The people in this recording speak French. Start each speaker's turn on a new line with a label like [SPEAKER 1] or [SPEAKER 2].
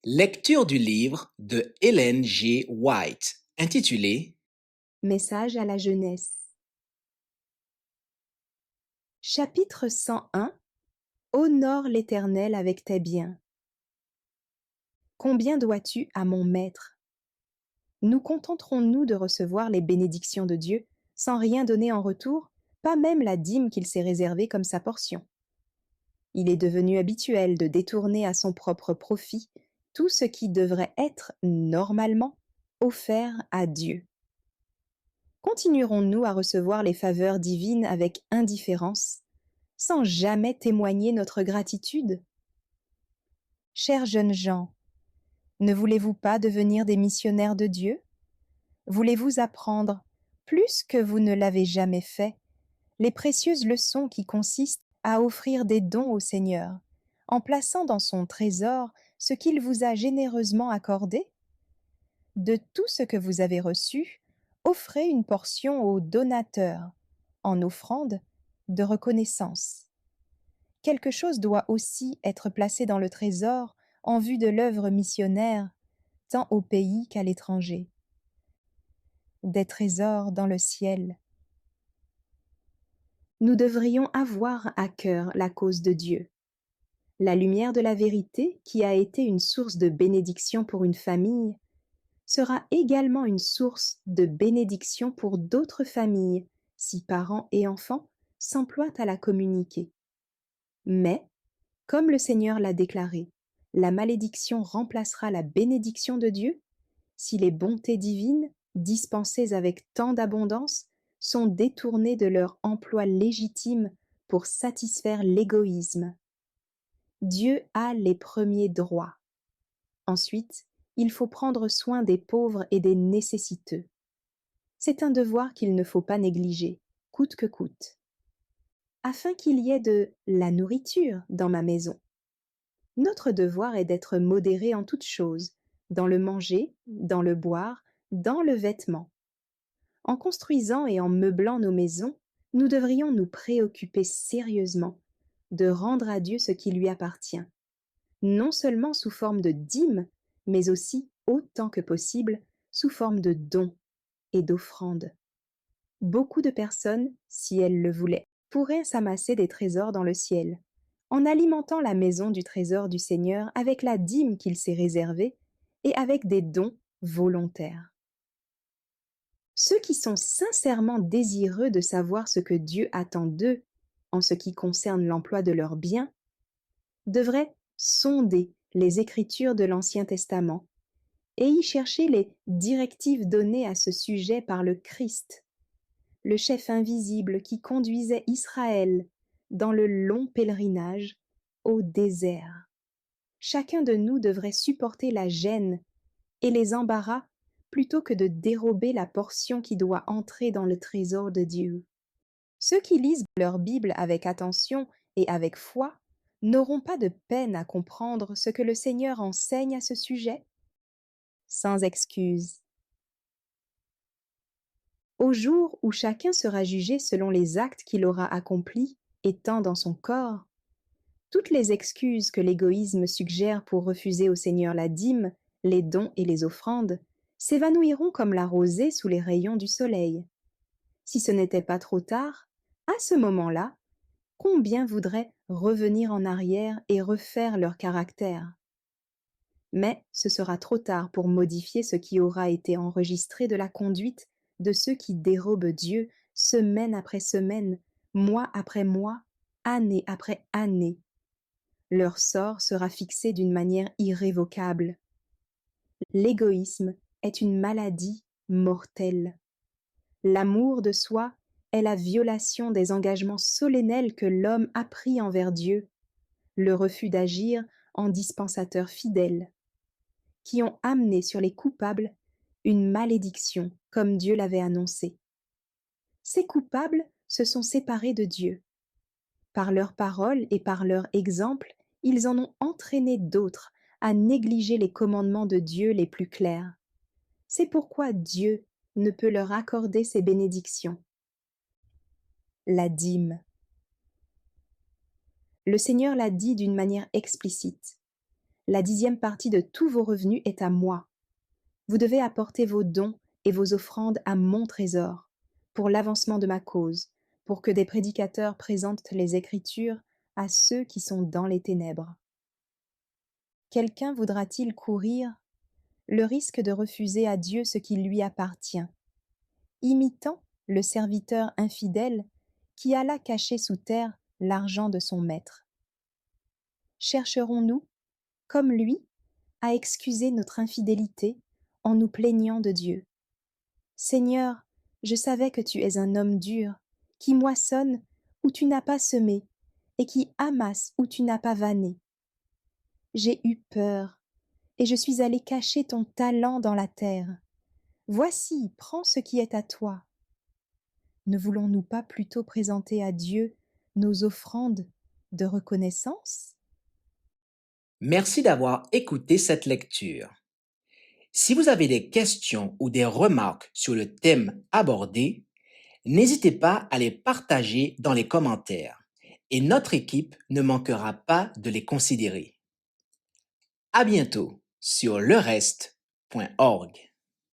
[SPEAKER 1] Lecture du livre de Ellen G. White, intitulé
[SPEAKER 2] Message à la jeunesse. Chapitre 101. Honore l'Éternel avec tes biens. Combien dois-tu à mon maître? Nous contenterons-nous de recevoir les bénédictions de Dieu sans rien donner en retour, pas même la dîme qu'il s'est réservée comme sa portion? Il est devenu habituel de détourner à son propre profit tout ce qui devrait être, normalement, offert à Dieu. Continuerons-nous à recevoir les faveurs divines avec indifférence, sans jamais témoigner notre gratitude? Chers jeunes gens, ne voulez-vous pas devenir des missionnaires de Dieu? Voulez-vous apprendre, plus que vous ne l'avez jamais fait, les précieuses leçons qui consistent à offrir des dons au Seigneur, en plaçant dans son trésor ce qu'il vous a généreusement accordé? De tout ce que vous avez reçu, offrez une portion au donateur, en offrande de reconnaissance. Quelque chose doit aussi être placé dans le trésor en vue de l'œuvre missionnaire, tant au pays qu'à l'étranger. Des trésors dans le ciel. Nous devrions avoir à cœur la cause de Dieu. La lumière de la vérité, qui a été une source de bénédiction pour une famille, sera également une source de bénédiction pour d'autres familles, si parents et enfants s'emploient à la communiquer. Mais, comme le Seigneur l'a déclaré, la malédiction remplacera la bénédiction de Dieu si les bontés divines, dispensées avec tant d'abondance, sont détournées de leur emploi légitime pour satisfaire l'égoïsme. Dieu a les premiers droits. Ensuite, il faut prendre soin des pauvres et des nécessiteux. C'est un devoir qu'il ne faut pas négliger, coûte que coûte. Afin qu'il y ait de la nourriture dans ma maison. Notre devoir est d'être modéré en toutes choses, dans le manger, dans le boire, dans le vêtement. En construisant et en meublant nos maisons, nous devrions nous préoccuper sérieusement de rendre à Dieu ce qui lui appartient, non seulement sous forme de dîmes, mais aussi, autant que possible, sous forme de dons et d'offrandes. Beaucoup de personnes, si elles le voulaient, pourraient s'amasser des trésors dans le ciel, en alimentant la maison du trésor du Seigneur avec la dîme qu'il s'est réservée et avec des dons volontaires. Ceux qui sont sincèrement désireux de savoir ce que Dieu attend d'eux en ce qui concerne l'emploi de leurs biens devraient sonder les Écritures de l'Ancien Testament et y chercher les directives données à ce sujet par le Christ, le chef invisible qui conduisait Israël dans le long pèlerinage au désert. Chacun de nous devrait supporter la gêne et les embarras plutôt que de dérober la portion qui doit entrer dans le trésor de Dieu. Ceux qui lisent leur Bible avec attention et avec foi n'auront pas de peine à comprendre ce que le Seigneur enseigne à ce sujet. Sans excuse. Au jour où chacun sera jugé selon les actes qu'il aura accomplis, étant dans son corps, toutes les excuses que l'égoïsme suggère pour refuser au Seigneur la dîme, les dons et les offrandes, s'évanouiront comme la rosée sous les rayons du soleil. Si ce n'était pas trop tard, à ce moment-là, combien voudraient revenir en arrière et refaire leur caractère? Mais ce sera trop tard pour modifier ce qui aura été enregistré de la conduite de ceux qui dérobent Dieu semaine après semaine, mois après mois, année après année. Leur sort sera fixé d'une manière irrévocable. L'égoïsme est une maladie mortelle. L'amour de soi est la violation des engagements solennels que l'homme a pris envers Dieu, le refus d'agir en dispensateur fidèle, qui ont amené sur les coupables une malédiction comme Dieu l'avait annoncé. Ces coupables se sont séparés de Dieu. Par leurs paroles et par leur exemple, ils en ont entraîné d'autres à négliger les commandements de Dieu les plus clairs. C'est pourquoi Dieu ne peut leur accorder ses bénédictions. La dîme. Le Seigneur l'a dit d'une manière explicite. La 10e partie de tous vos revenus est à moi. Vous devez apporter vos dons et vos offrandes à mon trésor, pour l'avancement de ma cause, pour que des prédicateurs présentent les Écritures à ceux qui sont dans les ténèbres. Quelqu'un voudra-t-il courir le risque de refuser à Dieu ce qui lui appartient, imitant le serviteur infidèle qui alla cacher sous terre l'argent de son maître? Chercherons-nous, comme lui, à excuser notre infidélité en nous plaignant de Dieu? Seigneur, je savais que tu es un homme dur, qui moissonne où tu n'as pas semé, et qui amasse où tu n'as pas vanné. J'ai eu peur, et je suis allé cacher ton talent dans la terre. Voici, prends ce qui est à toi. Ne voulons-nous pas plutôt présenter à Dieu nos offrandes de reconnaissance?
[SPEAKER 1] Merci d'avoir écouté cette lecture. Si vous avez des questions ou des remarques sur le thème abordé, n'hésitez pas à les partager dans les commentaires et notre équipe ne manquera pas de les considérer. À bientôt sur lereste.org.